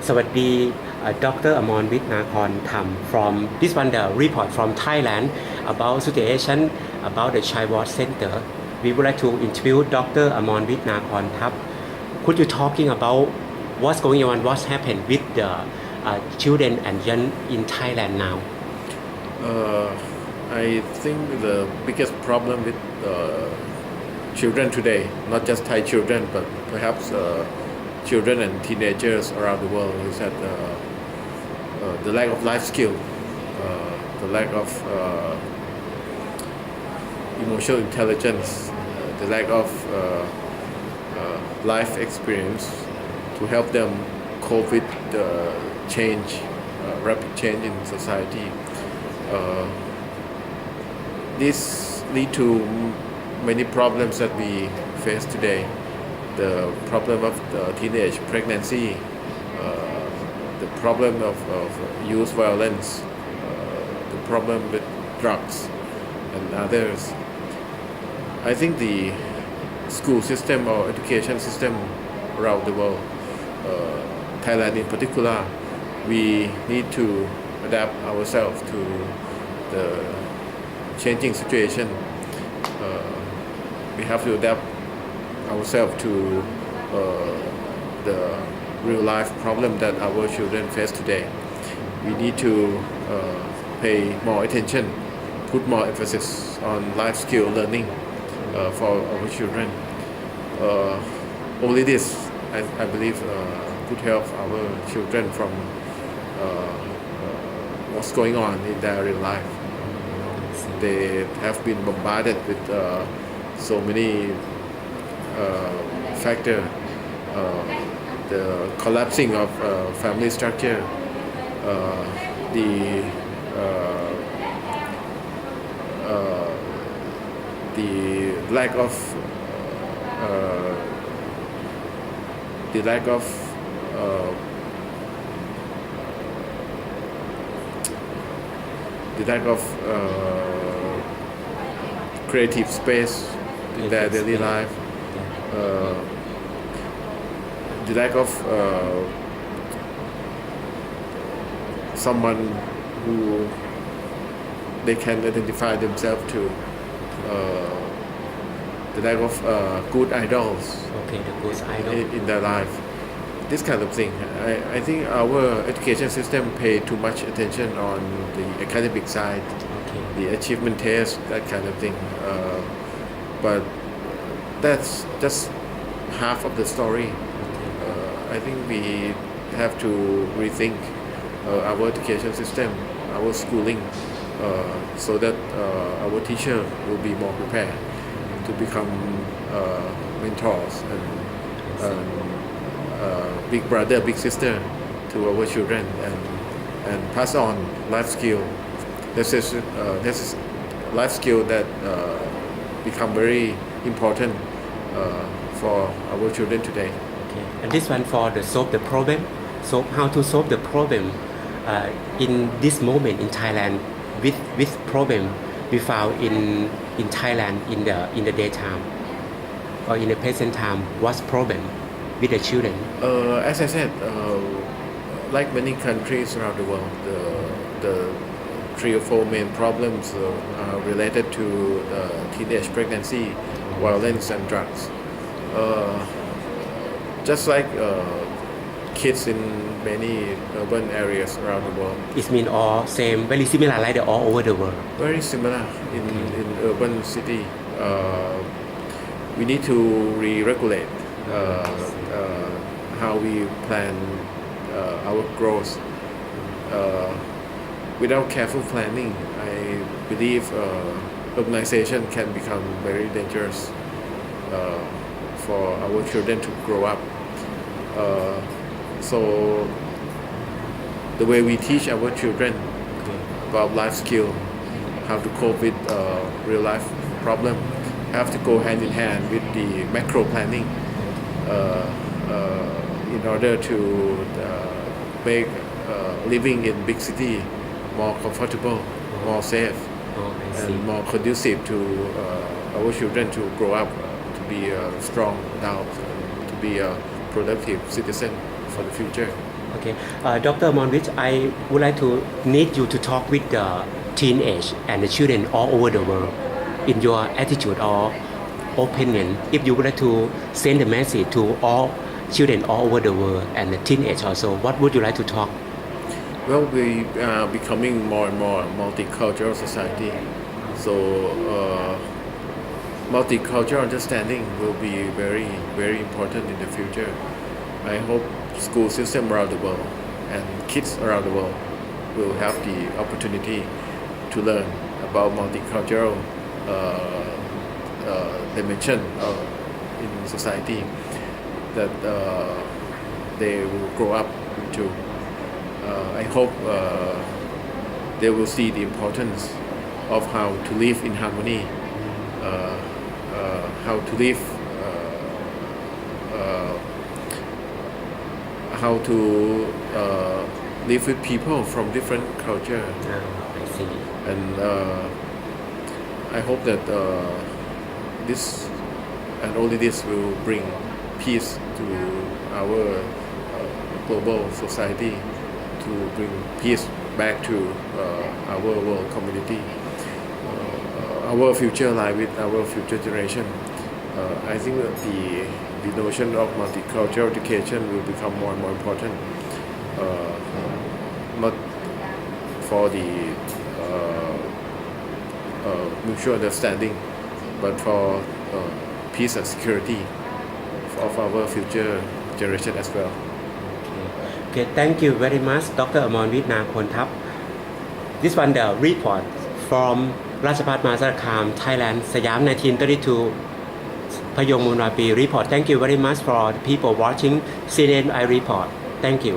สวัสดี Dr. Amornvit Nakorntup from this one the report from Thailand about situation about the Child Watch Center. We would like to interview Dr. Amornvit Nakorntup. Could you talking about what's going on, what's happened with the children and young in Thailand now? I think the biggest problem with children today, not just Thai children, but perhaps children and teenagers around the world, is that the lack of life skill, the lack of emotional intelligence, the lack of life experience to help them cope with the change, rapid change in society. This lead to many problems that we face today. The problem of teenage pregnancy, the problem of youth violence, the problem with drugs and others. I think the school system or education system around the world, Thailand in particular, we need to adapt ourselves to the changing situation. We have to adapt ourselves to the real life problem that our children face today. We need to pay more attention, put more emphasis on life skill learning for our children. Only this, I believe, could help our children from what's going on in their real life. They have been bombarded with so many factors, the collapsing of family structure, the lack of creative space in their daily life, the lack of someone who they can identify themselves to, the lack of good idols in their life. This kind of thing. I think our education system pay too much attention on the academic side, the achievement test, that kind of thing. But that's just half of the story. I think we have to rethink our education system, our schooling, so that our teacher will be more prepared to become mentors and big brother, big sister to our children and pass on life skill. This is life skill that become very important for our children today. Okay. And this one for the solve the problem. So how to solve the problem in this moment in Thailand with problem we found in Thailand in the daytime or in the present time. What's problem with the children? As I said, like many countries around the world, the 3 or 4 main problems are related to teenage pregnancy, violence, and drugs. Just like kids in many urban areas around the world. It means all same, very similar like all over the world. Very similar in urban city. We need to re-regulate how we plan our growth. Without careful planning, I believe urbanization can become very dangerous for our children to grow up. So the way we teach our children about life skill, how to cope with real life problem, have to go hand in hand with the macro planning in order to make living in big city more comfortable, more safe, and more conducive to our children to grow up to be a strong adult, to be a productive citizen for the future. Okay, Dr. Amornvit, I would like to need you to talk with the teenage and the children all over the world in your attitude or opinion. If you would like to send a message to all children all over the world and the teenage also, what would you like to talk? Well, we are becoming more and more multicultural society. So multicultural understanding will be very, very important in the future. I hope school system around the world and kids around the world will have the opportunity to learn about multicultural dimension in society that they will grow up into. I hope they will see the importance of how to live in harmony, how to live, how to live with people from different culture. I see. And I hope that this and only this will bring peace to our global society, to bring peace back to our world community. Our future life with our future generation. I think that the notion of multicultural education will become more and more important, not for the mutual understanding, but for peace and security of our future generation as well. Okay, thank you very much, Dr. Amornvit Nakorntup. This one the report from ราชภัฏมหาสารคาม Thailand สยาม1932 พยงมูลวาปี report. Thank you very much for the people watching CNN I report. Thank you.